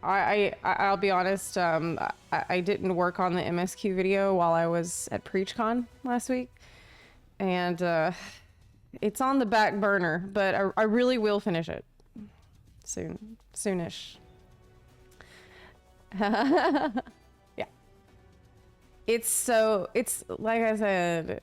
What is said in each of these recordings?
I'll be honest, I didn't work on the MSQ video while I was at PreachCon last week, and it's on the back burner, but I really will finish it soonish. Yeah. It's like I said,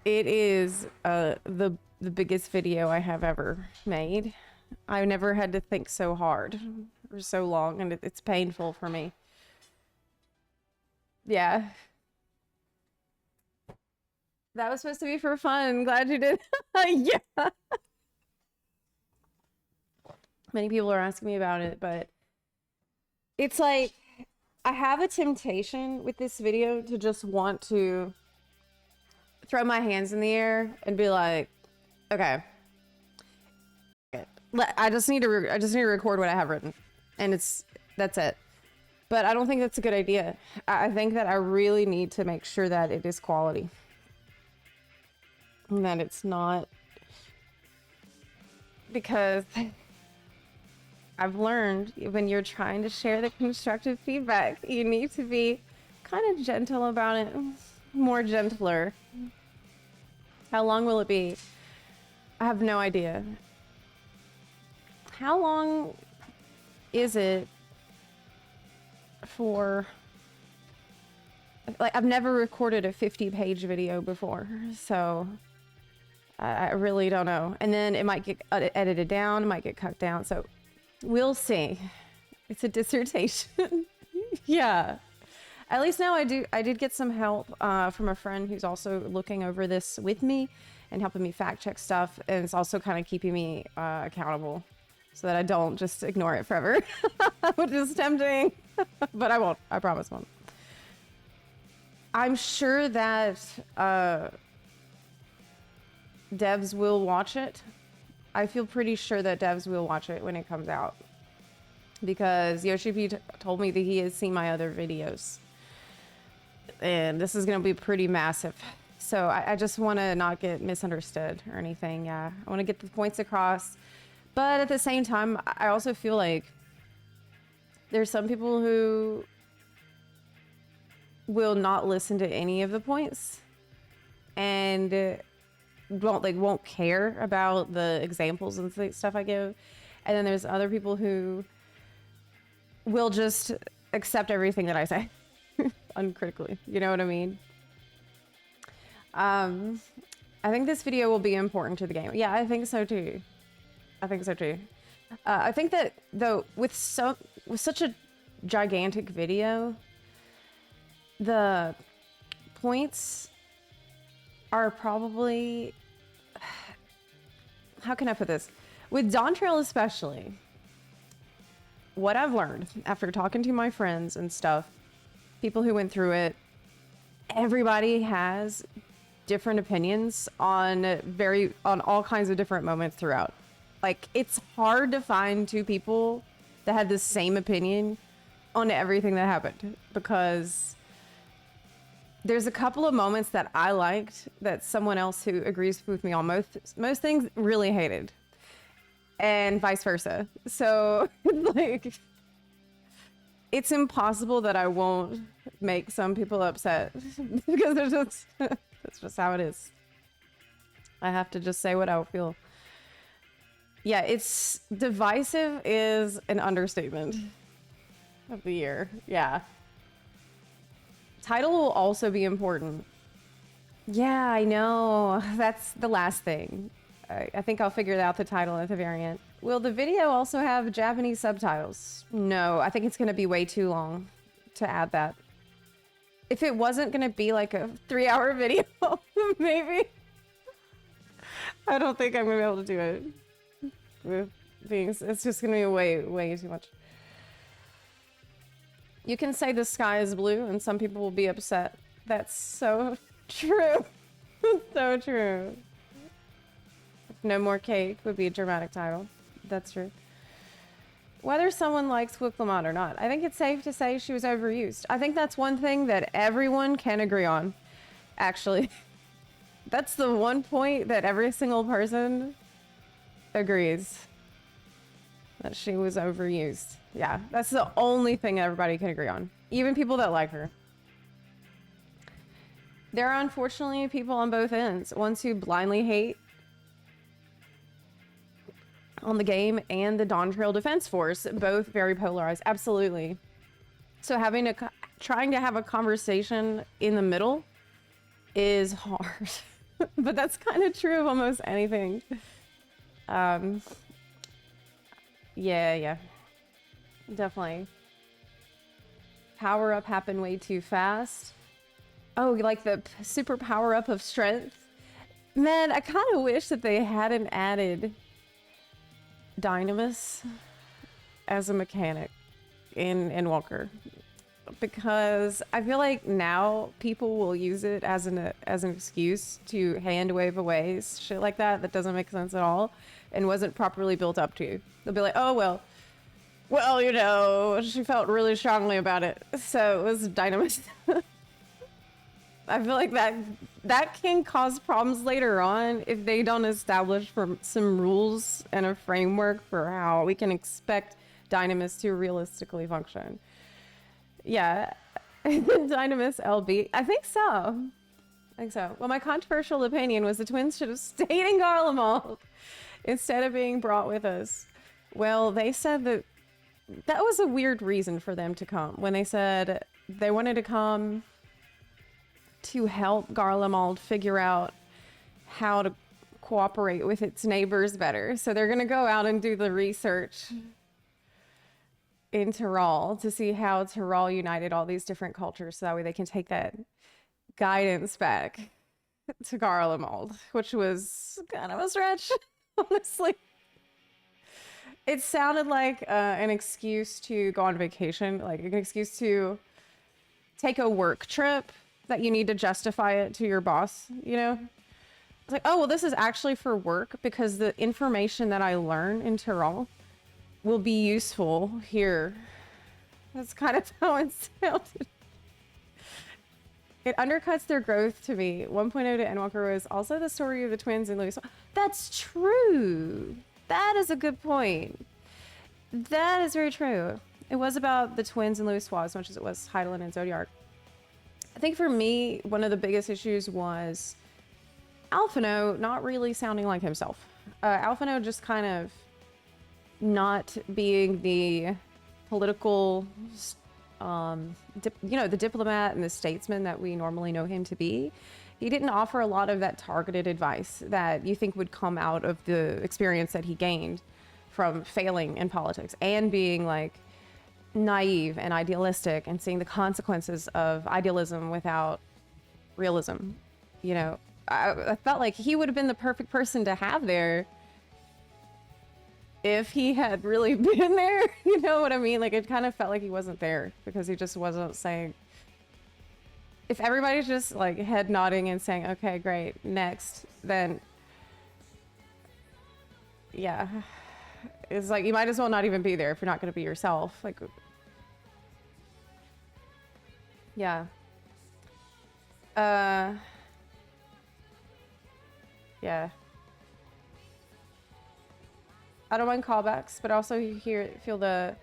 it is the biggest video I have ever made. I've never had to think so hard for so long, and it's painful for me. Yeah. That was supposed to be for fun. Glad you did. Yeah. Many people are asking me about it, but it's like I have a temptation with this video to just want to throw my hands in the air and be like, okay, I just need to record what I have written, and that's it. But I don't think that's a good idea. I think that I really need to make sure that it is quality, and that it's not, because I've learned when you're trying to share the constructive feedback, you need to be kind of gentle about it, more gentler. How long will it be? I have no idea. How long is it for? Like, I've never recorded a 50-page video before, so I really don't know. And then it might get edited down, it might get cut down, so we'll see. It's a dissertation. Yeah. At least now I did get some help from a friend who's also looking over this with me and helping me fact check stuff, and it's also kind of keeping me accountable so that I don't just ignore it forever, which is tempting, but I won't. I promise won't. I'm sure that devs will watch it. I feel pretty sure that devs will watch it when it comes out, because Yoshi P told me that he has seen my other videos, and this is going to be pretty massive. So I just want to not get misunderstood or anything. Yeah, I want to get the points across, but at the same time, I also feel like there's some people who will not listen to any of the points and won't care about the examples and stuff I give, and then there's other people who will just accept everything that I say uncritically. You know what I mean? I think this video will be important to the game. Yeah, I think so too. I think so too. I think that though with such a gigantic video, the points are probably, how can I put this? With Dawntrail especially, what I've learned after talking to my friends and stuff, people who went through it, everybody has different opinions on all kinds of different moments throughout. Like, it's hard to find two people that had the same opinion on everything that happened, because there's a couple of moments that I liked that someone else who agrees with me on most things really hated, and vice versa. So like, it's impossible that I won't make some people upset because that's just how it is. I have to just say what I feel. Yeah, it's divisive is an understatement of the year. Yeah. Title will also be important. Yeah, I know. That's the last thing. I think I'll figure out the title at the variant. Will the video also have Japanese subtitles? No, I think it's going to be way too long to add that. If it wasn't going to be like a 3-hour video, maybe. I don't think I'm going to be able to do it. With things, it's just going to be way too much. You can say the sky is blue and some people will be upset. That's so true. So true. No more cake would be a dramatic title. That's true. Whether someone likes Wicklamot or not, I think it's safe to say she was overused. I think that's one thing that everyone can agree on, actually. That's the one point that every single person agrees. that she was overused. Yeah, that's the only thing everybody can agree on. Even people that like her. There are unfortunately people on both ends. Ones who blindly hate on the game and the Dawntrail Defense Force. Both very polarized. Absolutely. So trying to have a conversation in the middle is hard. But that's kind of true of almost anything. Yeah. Definitely. Power up happened way too fast. Oh, like the super power up of strength? Man, I kind of wish that they hadn't added Dynamis as a mechanic in Walker. Because I feel like now people will use it as an excuse to hand wave away shit like that doesn't make sense at all and wasn't properly built up to. They'll be like, oh, well, you know, she felt really strongly about it, so it was Dynamis. I feel like that can cause problems later on if they don't establish some rules and a framework for how we can expect Dynamis to realistically function. Yeah, Dynamis LB. I think so. Well, my controversial opinion was the twins should have stayed in Garlemald instead of being brought with us. Well, they said that was a weird reason for them to come. When they said they wanted to come to help Garlemald figure out how to cooperate with its neighbors better. So they're going to go out and do the research in Tyrol to see how Tyrol united all these different cultures so that way they can take that guidance back to Garlemald, which was kind of a stretch, honestly. It sounded like an excuse to go on vacation, like an excuse to take a work trip that you need to justify it to your boss, you know? It's like, oh, well, this is actually for work because the information that I learn in Tyrol will be useful here. That's kind of how it sounded. It undercuts their growth to me. 1.0 to Endwalker was also the story of the twins and Louis. That's true. That is a good point. That is very true. It was about the twins and Louis as much as it was Heidelin and Zodiark. I think for me, one of the biggest issues was Alphino not really sounding like himself. Alphino just kind of not being the political, the diplomat and the statesman that we normally know him to be. He didn't offer a lot of that targeted advice that you think would come out of the experience that he gained from failing in politics and being like naive and idealistic and seeing the consequences of idealism without realism. You know, I felt like he would have been the perfect person to have there if he had really been there. You know what I mean? Like, it kind of felt like he wasn't there because he just wasn't saying. If everybody's just like head nodding and saying, okay, great, next, then yeah, it's like you might as well not even be there if you're not going to be yourself. Like, yeah. Yeah. I don't mind callbacks, but also feel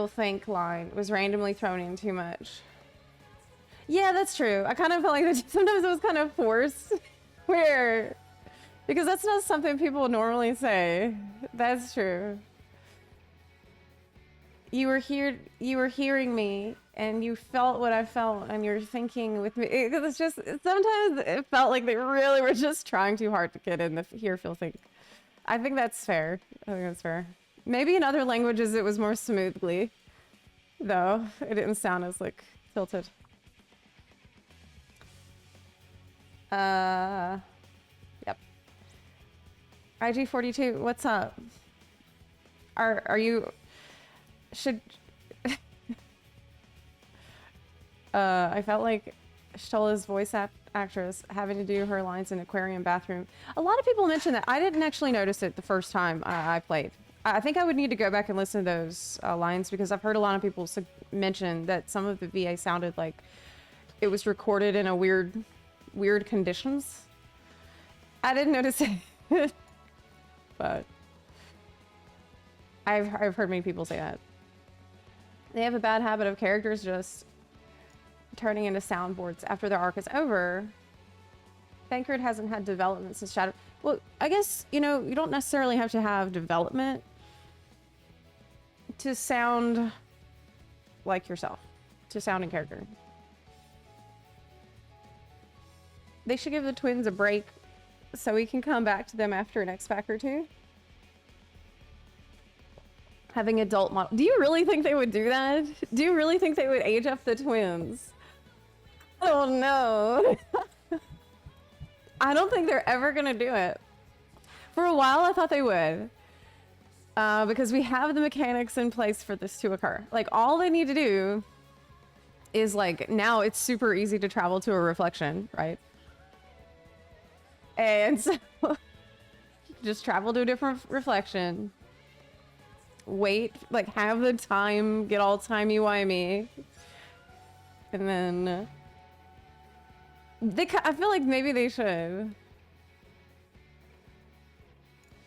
think line was randomly thrown in too much. Yeah, that's true. I kind of felt like sometimes it was kind of forced. Because that's not something people normally say. That's true. You were hearing me, and you felt what I felt, and you're thinking with me. It's just, sometimes it felt like they really were just trying too hard to get in the hear, feel, think. I think that's fair. Maybe in other languages it was more smoothly, though. It didn't sound as, like, tilted. Yep. IG42, what's up? Are you... I felt like Stola's voice actress having to do her lines in aquarium bathroom. A lot of people mentioned that. I didn't actually notice it the first time I played. I think I would need to go back and listen to those lines because I've heard a lot of people mention that some of the VA sounded like it was recorded in a weird conditions. I didn't notice it, but I've heard many people say that. They have a bad habit of characters just turning into soundboards after their arc is over. Thancred hasn't had development since Shadow. Well, I guess, you know, you don't necessarily have to have development to sound like yourself, to sound in character. They should give the twins a break so we can come back to them after an X-Pack or two. Having adult model. Do you really think they would do that? Do you really think they would age up the twins? Oh no. I don't think they're ever gonna do it. For a while I thought they would. Because we have the mechanics in place for this to occur. Like, all they need to do is, like, now it's super easy to travel to a reflection, right? And so just travel to a different reflection. Wait, like, have the time, get all timey-wimey. And then I feel like maybe they should.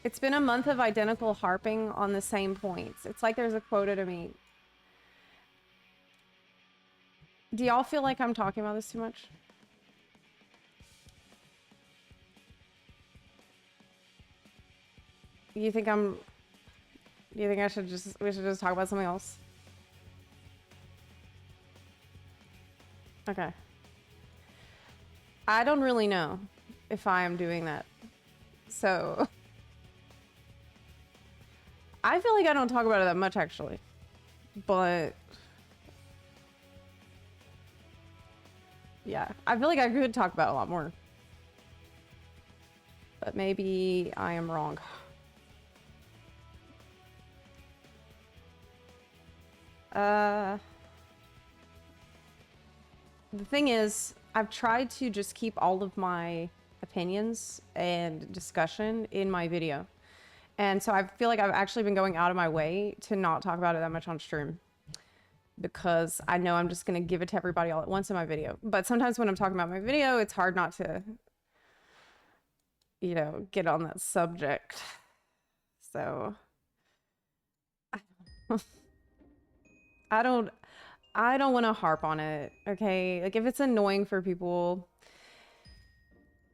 It's been a month of identical harping on the same points. It's like there's a quota to meet. Do y'all feel like I'm talking about this too much? You think we should just talk about something else? Okay. I don't really know if I am doing that. So I feel like I don't talk about it that much, actually. But yeah, I feel like I could talk about it a lot more. But maybe I am wrong. The thing is, I've tried to just keep all of my opinions and discussion in my video. And so I feel like I've actually been going out of my way to not talk about it that much on stream. Because I know I'm just going to give it to everybody all at once in my video. But sometimes when I'm talking about my video, it's hard not to, you know, get on that subject. So I don't want to harp on it, okay? Like, if it's annoying for people,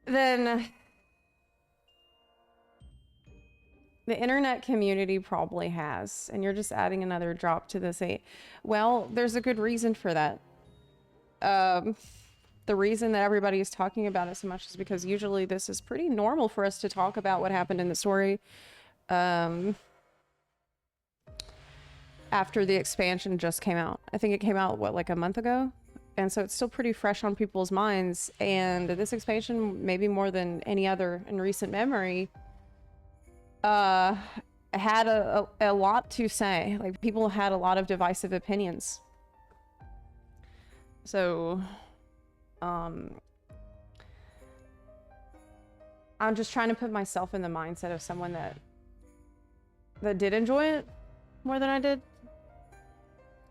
then the internet community probably has, and you're just adding another drop to this 8. Well, there's a good reason for that. The reason that everybody is talking about it so much is because usually this is pretty normal for us to talk about what happened in the story. After the expansion just came out. I think it came out, what, like a month ago? And so it's still pretty fresh on people's minds. And this expansion, maybe more than any other in recent memory, had a lot to say. Like, people had a lot of divisive opinions. So, I'm just trying to put myself in the mindset of someone that did enjoy it more than I did.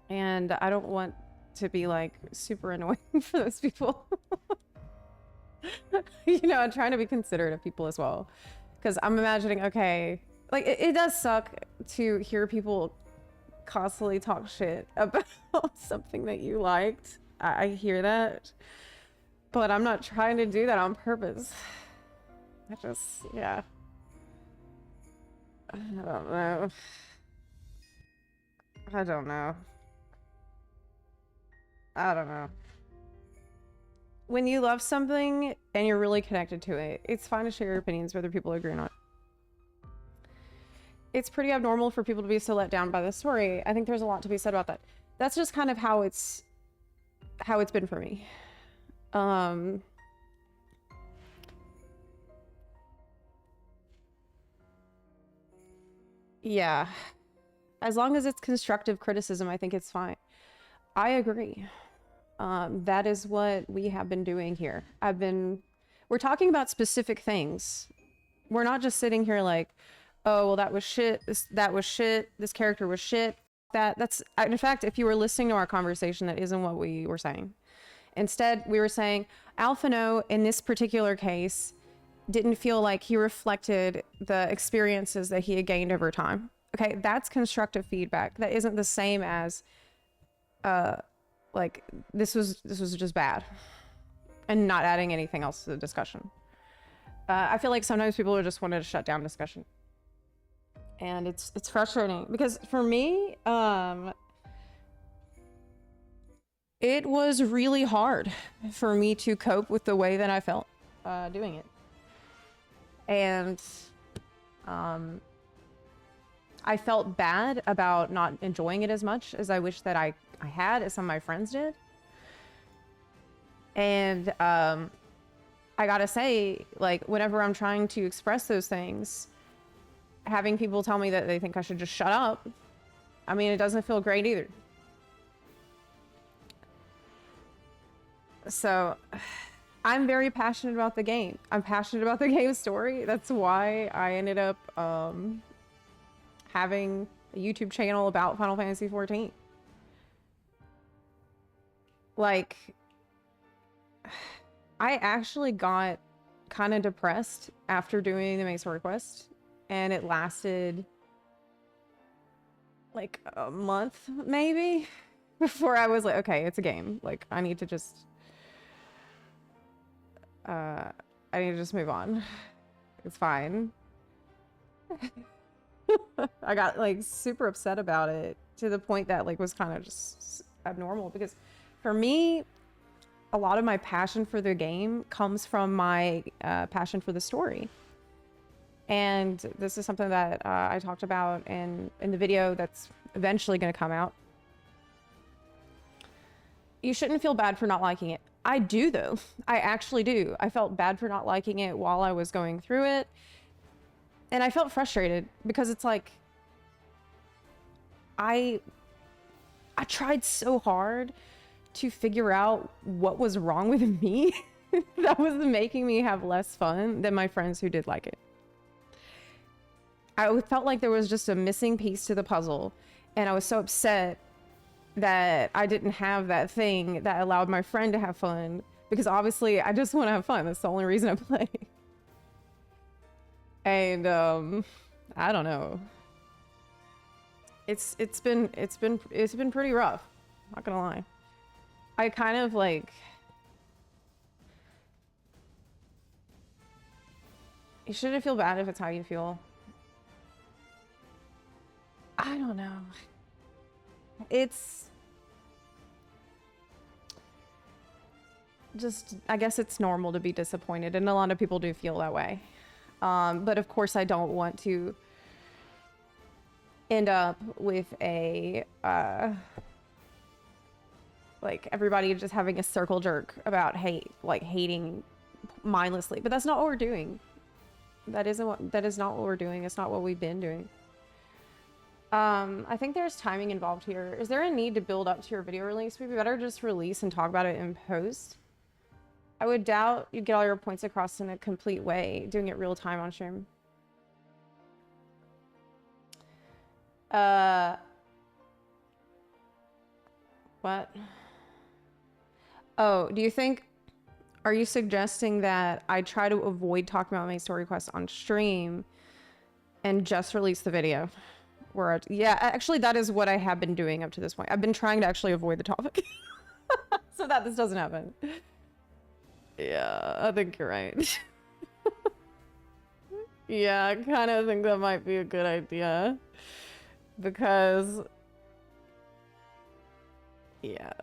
And I don't want to be, like, super annoying for those people. You know, I'm trying to be considerate of people as well. Because I'm imagining, okay, like, it does suck to hear people constantly talk shit about something that you liked. I hear that. But I'm not trying to do that on purpose. I just, yeah. I don't know. I don't know. I don't know. When you love something and you're really connected to it, it's fine to share your opinions whether people agree or not. It's pretty abnormal for people to be so let down by the story. I think there's a lot to be said about that. That's just kind of how it's been for me. Yeah. As long as it's constructive criticism, I think it's fine. I agree. That is what we have been doing here. We're talking about specific things. We're not just sitting here like, oh, well, that was shit. That was shit. This character was shit. In fact, if you were listening to our conversation, that isn't what we were saying. Instead, we were saying Alphino, in this particular case, didn't feel like he reflected the experiences that he had gained over time. Okay, that's constructive feedback. That isn't the same as like this was just bad and not adding anything else to the discussion. I feel like sometimes people are just wanting to shut down discussion. And it's frustrating because for me, it was really hard for me to cope with the way that I felt doing it. And I felt bad about not enjoying it as much as I wish that I had, as some of my friends did. And I gotta say, like, whenever I'm trying to express those things, having people tell me that they think I should just shut up, I mean, it doesn't feel great either. So I'm very passionate about the game. I'm passionate about the game story. That's why I ended up having a YouTube channel about Final Fantasy XIV. Like, I actually got kind of depressed after doing the main story quest, and it lasted like a month maybe before I was like, okay, it's a game. Like, I need to just move on. It's fine. I got like super upset about it to the point that like was kind of just abnormal, because for me, a lot of my passion for the game comes from my passion for the story. And this is something that I talked about in the video that's eventually going to come out. You shouldn't feel bad for not liking it. I do, though. I actually do. I felt bad for not liking it while I was going through it. And I felt frustrated because it's like, I tried so hard to figure out what was wrong with me that was making me have less fun than my friends who did like it. I felt like there was just a missing piece to the puzzle, and I was so upset that I didn't have that thing that allowed my friend to have fun, because obviously I just want to have fun. That's the only reason I play. And I don't know. It's been pretty rough. Not gonna lie. I kind of like, you shouldn't feel bad if it's how you feel. I don't know. It's just, I guess it's normal to be disappointed, and a lot of people do feel that way. But of course I don't want to end up with a like everybody just having a circle jerk about hate, like hating mindlessly. But that's not what we're doing. That is not what we're doing. It's not what we've been doing. I think there's timing involved here. Is there a need to build up to your video release? Would be better just release and talk about it in post. I would doubt you'd get all your points across in a complete way doing it real time on stream. What? Oh, do you think, are you suggesting that I try to avoid talking about my story quest on stream and just release the video? Yeah, actually that is what I have been doing up to this point. I've been trying to actually avoid the topic so that this doesn't happen. Yeah, I think you're right. Yeah, I kind of think that might be a good idea, because yeah,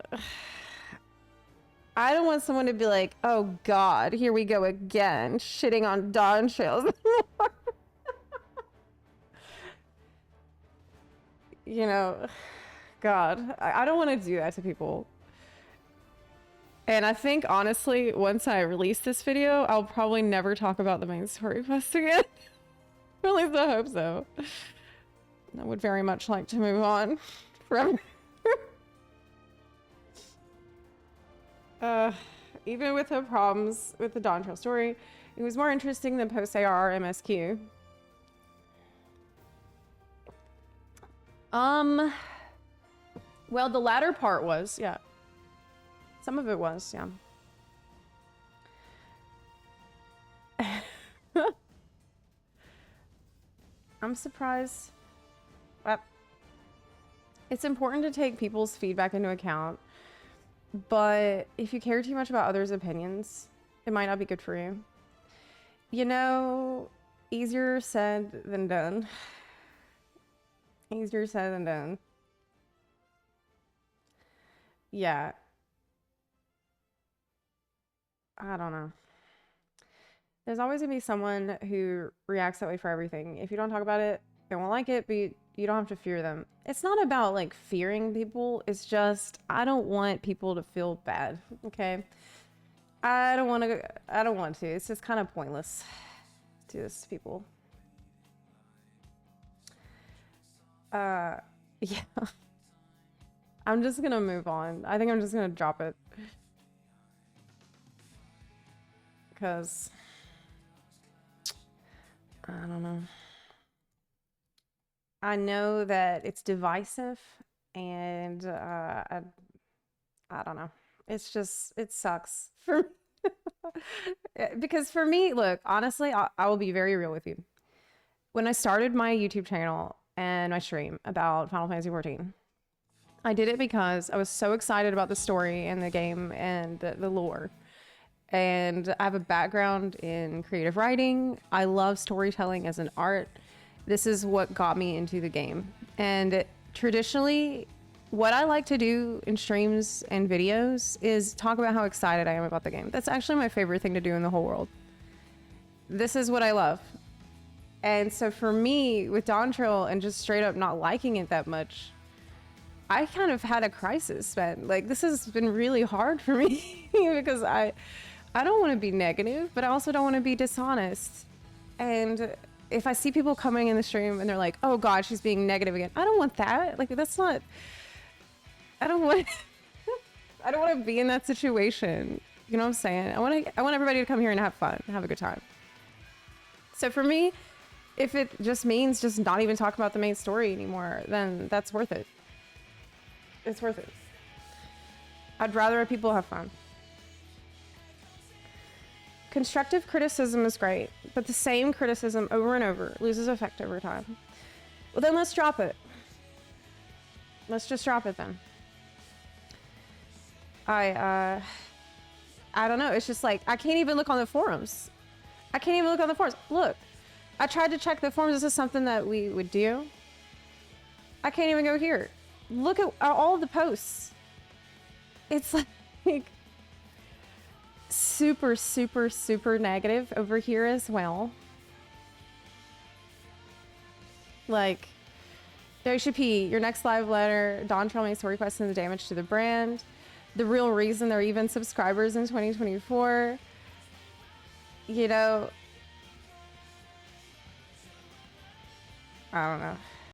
I don't want someone to be like, oh god, here we go again, shitting on Dawntrail. You know, god, I don't want to do that to people. And I think, honestly, once I release this video, I'll probably never talk about the main story quest again. At least I hope so. I would very much like to move on from... even with the problems with the Dawntrail story, it was more interesting than post-AR MSQ. Well, the latter part was, yeah. Some of it was, yeah. I'm surprised. It's important to take people's feedback into account, but if you care too much about others' opinions, it might not be good for you. You know, easier said than done. Easier said than done. Yeah. I don't know. There's always gonna be someone who reacts that way for everything. If you don't talk about it, they won't like it, but you don't have to fear them. It's not about like fearing people. It's just, I don't want people to feel bad. Okay. I don't want to. It's just kind of pointless to do this to people. Yeah. I'm just gonna move on. I think I'm just gonna drop it. Because I don't know. I know that it's divisive, and I don't know. It's just, it sucks for because for me, look, honestly, I will be very real with you. When I started my YouTube channel and my stream about Final Fantasy XIV, I did it because I was so excited about the story and the game and the lore. And I have a background in creative writing. I love storytelling as an art. This is what got me into the game. And traditionally, what I like to do in streams and videos is talk about how excited I am about the game. That's actually my favorite thing to do in the whole world. This is what I love. And so for me, with Dawntrail and just straight up not liking it that much, I kind of had a crisis, man. Like, this has been really hard for me because I don't want to be negative, but I also don't want to be dishonest. And if I see people coming in the stream and they're like, oh God, she's being negative again. I don't want that. Like, that's not, I don't want to be in that situation. You know what I'm saying? I want everybody to come here and have fun, have a good time. So for me, if it just means just not even talk about the main story anymore, then that's worth it. It's worth it. I'd rather people have fun. Constructive criticism is great, but the same criticism over and over loses effect over time. Well, then let's drop it. Let's just drop it then. I don't know. It's just like, I can't even look on the forums. Look, I tried to check the forums. This is something that we would do. I can't even go here. Look at all of the posts. It's like super, super, super negative over here as well. Like, WP, your next live letter, Dawntrail makes a request and the damage to the brand. The real reason they're even subscribers in 2024. You know, I don't know.